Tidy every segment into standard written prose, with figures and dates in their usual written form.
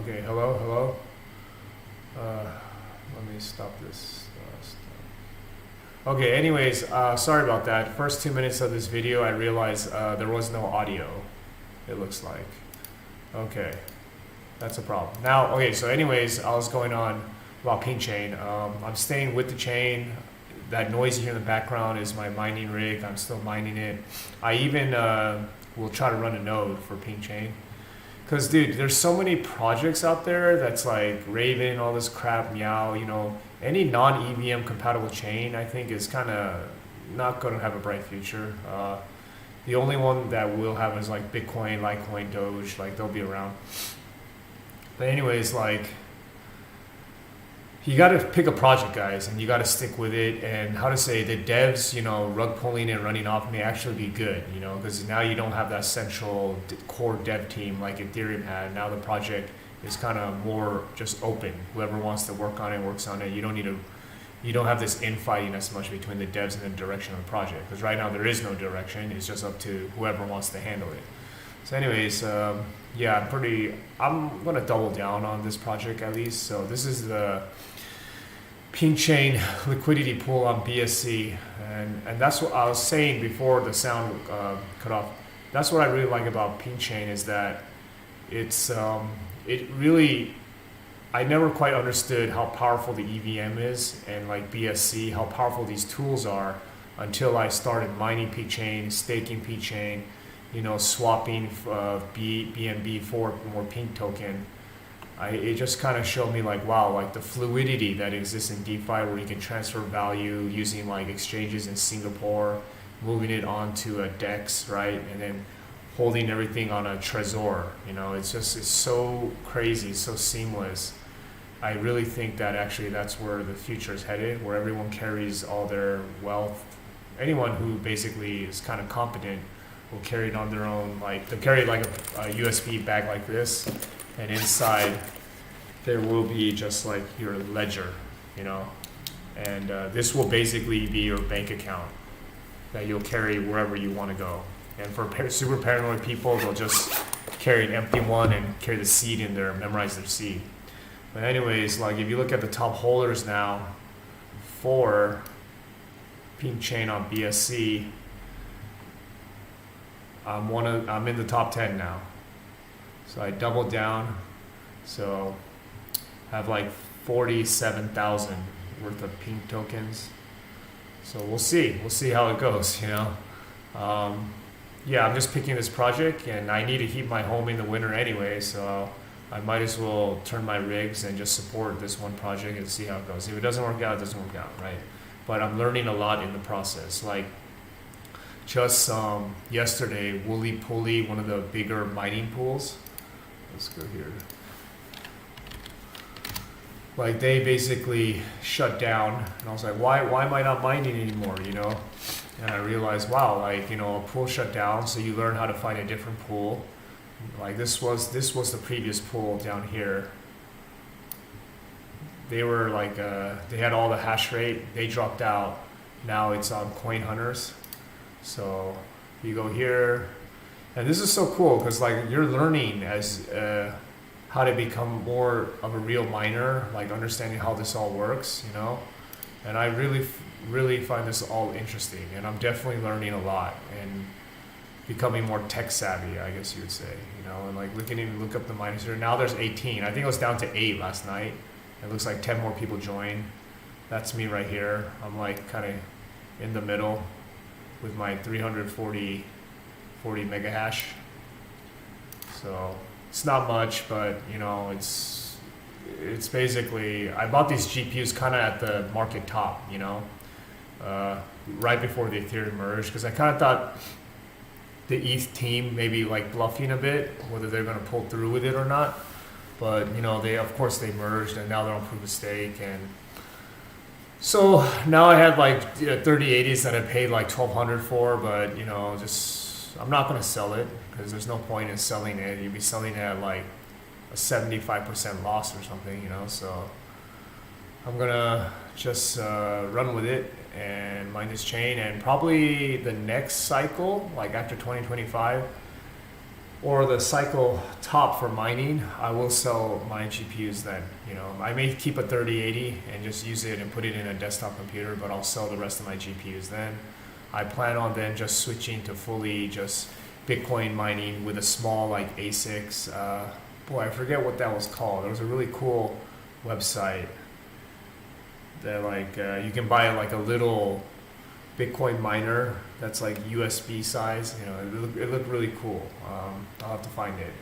Okay, hello. Let me stop this. Okay, anyways, sorry about that. First 2 minutes of this video, I realized there was no audio, it looks like. Okay, that's a problem. Now, okay, so anyways, I was going on about Pinkchain. I'm staying with the chain. That noise you hear in the background is my mining rig. I'm still mining it. I even will try to run a node for Pinkchain. Because, dude, there's so many projects out there that's like Raven, all this crap, Meow, any non-EVM compatible chain, I think is kind of not going to have a bright future. The only one that will have is like Bitcoin, Litecoin, Doge, like they'll be around. But anyways, like, you got to pick a project, guys, and you got to stick with it. And how to say, the devs, rug pulling and running off may actually be good, because now you don't have that central core dev team like Ethereum had. Now the project is kind of more just open. Whoever wants to work on it works on it. You don't have this infighting as much between the devs and the direction of the project, because right now there is no direction. It's just up to whoever wants to handle it. So anyways, yeah, I'm going to double down on this project at least. So this is the Pinkchain liquidity pool on BSC, and that's what I was saying before the sound cut off. That's what I really like about Pinkchain, is that it really, I never quite understood how powerful the EVM is and like BSC, how powerful these tools are, until I started mining Pinkchain, staking Pinkchain, swapping BNB for more Pink token. It just kind of showed me like, wow, like the fluidity that exists in DeFi, where you can transfer value using like exchanges in Singapore, moving it onto a DEX, right? And then holding everything on a Trezor, it's so crazy, so seamless. I really think that actually that's where the future is headed, where everyone carries all their wealth. Anyone who basically is kind of competent will carry it on their own, like they'll carry like a USB bag like this, and inside there will be just like your ledger, and this will basically be your bank account that you'll carry wherever you want to go. And for super paranoid people, they'll just carry an empty one and carry the seed in there, memorize their seed. But anyways, like if you look at the top holders now for Pinkchain on BSC, I'm in the top 10 now. So I doubled down, so I have like 47,000 worth of Pink tokens. So we'll see how it goes, Yeah, I'm just picking this project, and I need to heat my home in the winter anyway, so I might as well turn my rigs and just support this one project and see how it goes. If it doesn't work out, it doesn't work out, right? But I'm learning a lot in the process. Like, just yesterday, Wooly Pulley, one of the bigger mining pools. Let's go here. Like, they basically shut down, and I was like, why am I not mining anymore, And I realized, wow, like, a pool shut down, so you learn how to find a different pool. Like, this was the previous pool down here. They were like, they had all the hash rate, they dropped out. Now it's on Coin Hunters. So you go here, and this is so cool because like you're learning as how to become more of a real miner, like understanding how this all works, And I really find this all interesting, and I'm definitely learning a lot and becoming more tech savvy, I guess you would say, And like look up the miners here. Now there's 18. I think it was down to 8 last night. It looks like 10 more people joined. That's me right here. I'm like kind of in the middle with my 340 mega hash. So it's not much, but it's basically, I bought these GPUs kind of at the market top, right before the Ethereum merged, because I kind of thought the ETH team maybe like bluffing a bit, whether they're going to pull through with it or not. But they merged, and now they're on proof of stake, and so now I have like 3080s that I paid like 1,200 for, but I'm not going to sell it because there's no point in selling it. You'd be selling it at like a 75% loss or something, So I'm gonna just run with it and mine this chain, and probably the next cycle, like after 2025, or the cycle top for mining, I will sell my GPUs then. I may keep a 3080 and just use it and put it in a desktop computer, but I'll sell the rest of my GPUs then. I plan on then just switching to fully just Bitcoin mining with a small like ASICs. I forget what that was called. There was a really cool website that you can buy like a little Bitcoin miner that's like USB size. It looked really cool. I'll have to find it.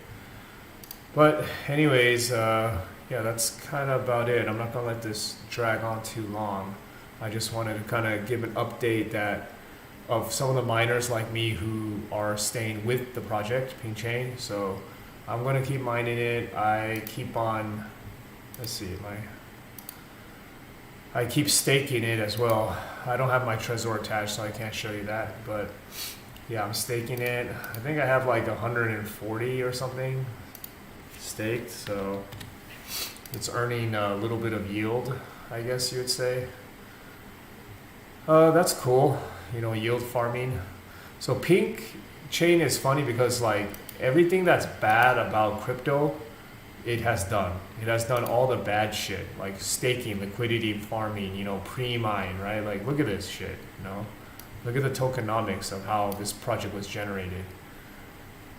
But anyways, that's kind of about it. I'm not gonna let this drag on too long. I just wanted to kind of give an update of some of the miners like me who are staying with the project Pinkchain. So I'm gonna keep mining it. I keep on. I keep staking it as well. I don't have my Trezor attached, so I can't show you that. But yeah, I'm staking it. I think I have like 140 or something staked, so it's earning a little bit of yield, I guess you would say. That's cool, yield farming. So Pinkchain is funny because like everything that's bad about crypto, it has done. It has done all the bad shit, like staking, liquidity farming, pre-mine, right? Like, look at this shit, Look at the tokenomics of how this project was generated.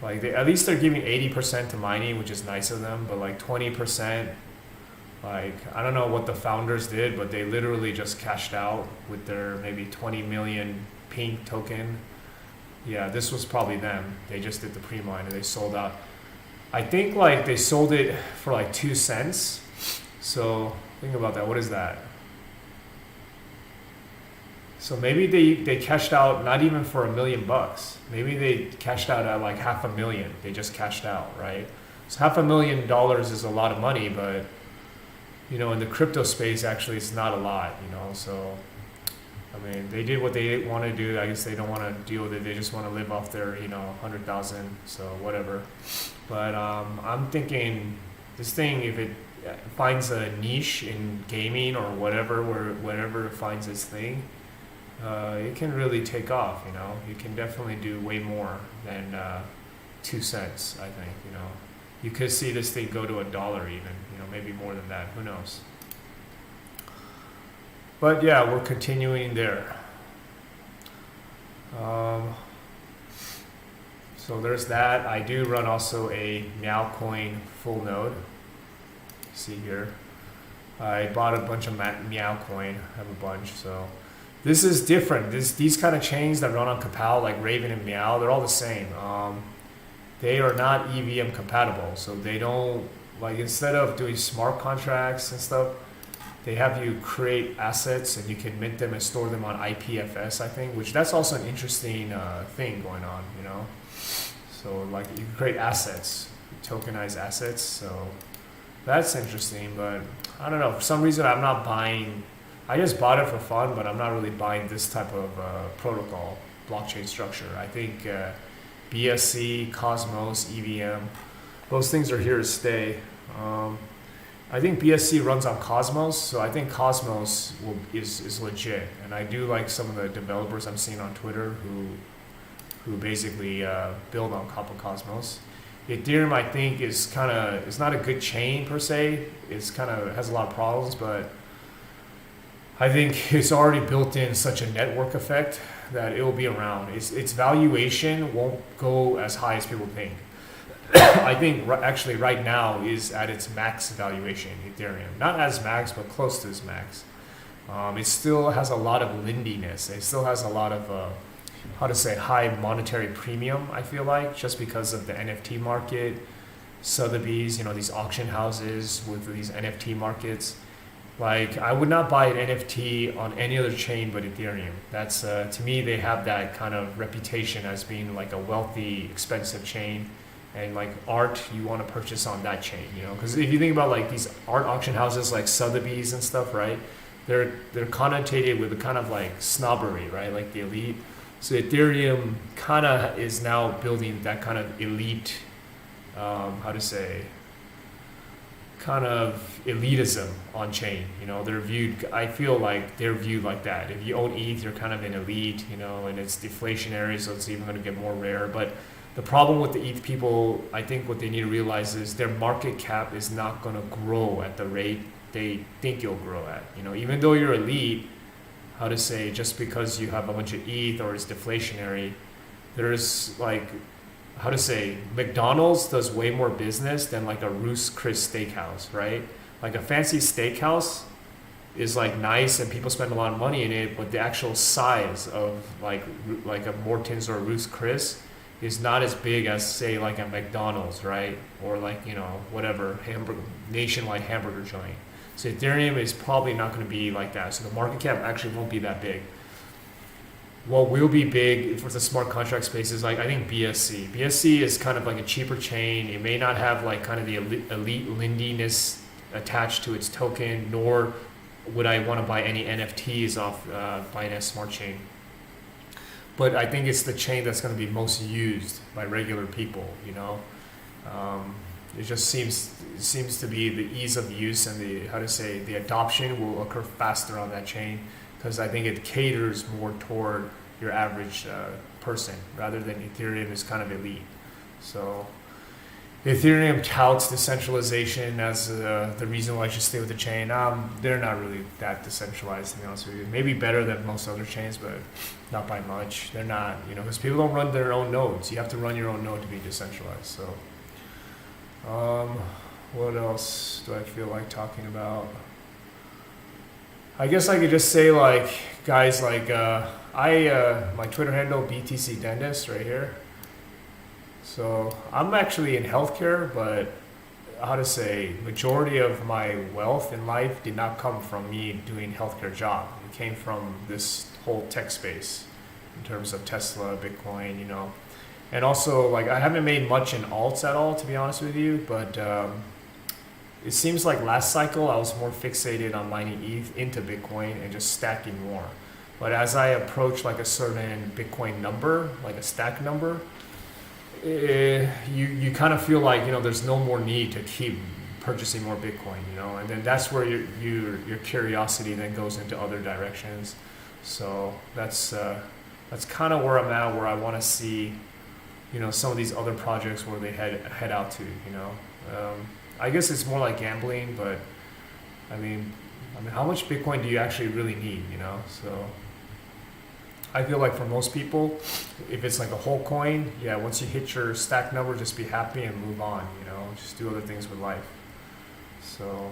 Like, at least they're giving 80% to mining, which is nice of them, but like 20%, like, I don't know what the founders did, but they literally just cashed out with their maybe 20 million Pink token. Yeah, this was probably them. They just did the pre-mine and they sold out. I think like they sold it for like 2 cents. So think about that. What is that? So maybe they cashed out not even for $1 million. Maybe they cashed out at like $500,000. They just cashed out, right? So $500,000 is a lot of money, but in the crypto space, actually, it's not a lot. So I mean, they did what they want to do. I guess they don't want to deal with it. They just want to live off their 100,000. So whatever. But I'm thinking this thing, if it finds a niche in gaming or whatever it finds its thing, it can really take off. You can definitely do way more than 2 cents. I think. You could see this thing go to $1 even. Maybe more than that. Who knows? But yeah, we're continuing there. So there's that. I do run also a Meowcoin full node. See here. I bought a bunch of Meowcoin. I have a bunch. So this is different. These kind of chains that run on Kapal, like Raven and Meow, they're all the same. They are not EVM compatible. So they don't, like, instead of doing smart contracts and stuff, they have you create assets and you can mint them and store them on IPFS, I think, which that's also an interesting thing going on, So like you can create assets, tokenize assets. So that's interesting, but I don't know. For some reason, I'm not buying. I just bought it for fun, but I'm not really buying this type of protocol, blockchain structure. I think BSC, Cosmos, EVM, those things are here to stay. I think BSC runs on Cosmos, so I think Cosmos is legit. And I do like some of the developers I'm seeing on Twitter who basically build on Cosmos. Ethereum, I think, is not a good chain per se. It's has a lot of problems, but I think it's already built in such a network effect that it will be around. Its valuation won't go as high as people think. I think actually right now is at its max valuation, Ethereum. Not as max, but close to its max. It still has a lot of lindiness. It still has a lot of, high monetary premium, I feel like, just because of the NFT market, Sotheby's, these auction houses with these NFT markets. Like, I would not buy an NFT on any other chain but Ethereum. That's, to me, they have that kind of reputation as being like a wealthy, expensive chain. And like art, you want to purchase on that chain, because if you think about like these art auction houses like Sotheby's and stuff, right? They're connotated with a kind of like snobbery, right? Like the elite. So Ethereum kind of is now building that kind of elite, kind of elitism on chain. They're viewed. I feel like they're viewed like that. If you own ETH, you're kind of an elite, and it's deflationary, so it's even going to get more rare. But The problem with the ETH people, I think what they need to realize is their market cap is not going to grow at the rate they think it'll grow at. Even though you're elite, how to say, just because you have a bunch of ETH or it's deflationary, there's like, how to say, McDonald's does way more business than like a Ruth's Chris steakhouse, right? Like a fancy steakhouse is like nice and people spend a lot of money in it, but the actual size of like a Morton's or a Ruth's Chris is not as big as say like a McDonald's, right? Or like, whatever nationwide hamburger joint. So Ethereum is probably not going to be like that. So the market cap actually won't be that big. What will be big for the smart contract space is like, I think BSC. BSC is kind of like a cheaper chain. It may not have like kind of the elite lindiness attached to its token, nor would I want to buy any NFTs off Binance Smart Chain. But I think it's the chain that's going to be most used by regular people, It just seems to be the ease of use and the adoption will occur faster on that chain, because I think it caters more toward your average person rather than Ethereum is kind of elite. So Ethereum touts decentralization as the reason why I should stay with the chain. They're not really that decentralized, to be honest with you. Maybe better than most other chains, but not by much. They're not, because people don't run their own nodes. You have to run your own node to be decentralized. So, what else do I feel like talking about? I guess I could just say, like, guys, like, my Twitter handle, BTC Dentist, right here. So I'm actually in healthcare, but majority of my wealth in life did not come from me doing healthcare job. It came from this whole tech space in terms of Tesla, Bitcoin, And also, like, I haven't made much in alts at all, to be honest with you, but it seems like last cycle I was more fixated on mining ETH into Bitcoin and just stacking more. But as I approach like a certain Bitcoin number, like a stack number, you kind of feel like there's no more need to keep purchasing more Bitcoin, and then that's where your curiosity then goes into other directions. So that's kind of where I'm at, where I want to see some of these other projects where they head out to. I guess it's more like gambling, but I mean how much Bitcoin do you actually really need? So I feel like for most people, if it's like a whole coin, once you hit your stack number, just be happy and move on, just do other things with life. So,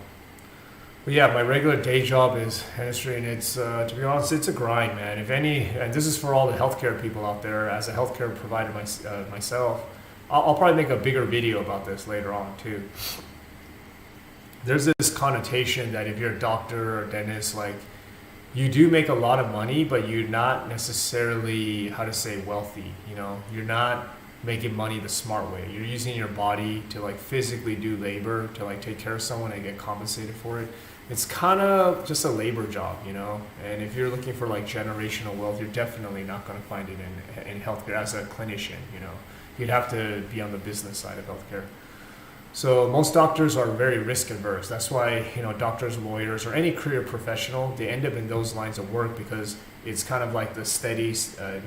but yeah, my regular day job is dentistry, and it's, to be honest, it's a grind, man. And this is for all the healthcare people out there, as a healthcare provider myself, I'll probably make a bigger video about this later on too. There's this connotation that if you're a doctor or dentist, like, you do make a lot of money, but you're not necessarily, wealthy. You're not making money the smart way. You're using your body to like physically do labor to like take care of someone and get compensated for it. It's kind of just a labor job, And if you're looking for like generational wealth, you're definitely not going to find it in healthcare as a clinician. You'd have to be on the business side of healthcare. So most doctors are very risk averse. That's why, doctors, lawyers, or any career professional, they end up in those lines of work because it's kind of like the steady,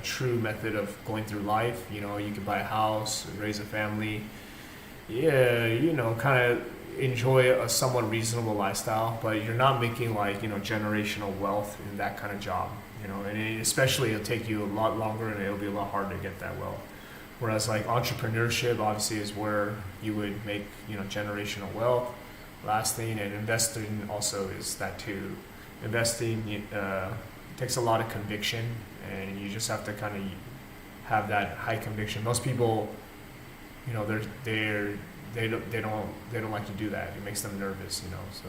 true method of going through life. You can buy a house, raise a family, kind of enjoy a somewhat reasonable lifestyle, but you're not making like, generational wealth in that kind of job, and especially it'll take you a lot longer and it'll be a lot harder to get that wealth. Whereas like entrepreneurship obviously is where you would make, generational wealth, lasting, and investing also is that too. Investing takes a lot of conviction, and you just have to kind of have that high conviction. Most people, they don't like to do that. It makes them nervous, So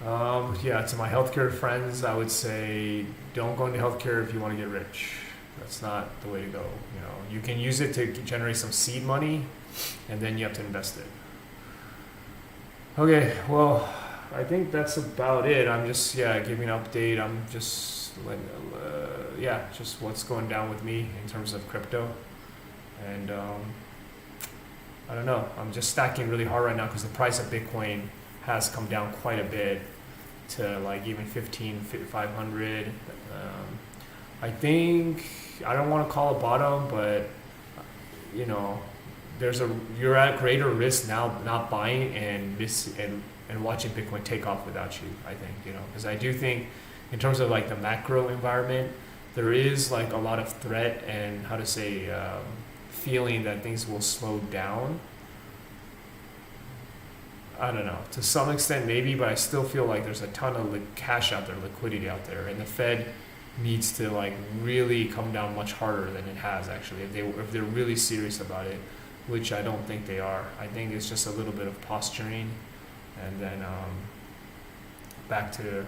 to my healthcare friends, I would say don't go into healthcare if you want to get rich. That's not the way to go. You can use it to generate some seed money, and then you have to invest it. Okay, well, I think that's about it. I'm just giving an update. I'm just just what's going down with me in terms of crypto, and I don't know. I'm just stacking really hard right now because the price of Bitcoin has come down quite a bit to like even 15,500. I think I don't want to call it bottom, but you know, you're at greater risk now not buying and watching Bitcoin take off without you. I think, because I do think in terms of like the macro environment, there is like a lot of threat and how to say feeling that things will slow down. I don't know, to some extent maybe, but I still feel like there's a ton of cash out there, liquidity out there, and the Fed needs to like really come down much harder than it has actually if they're really serious about it, which I don't think they are. I think it's just a little bit of posturing, and then back to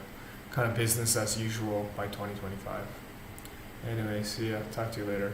kind of business as usual by 2025. Anyway, see ya. Talk to you later.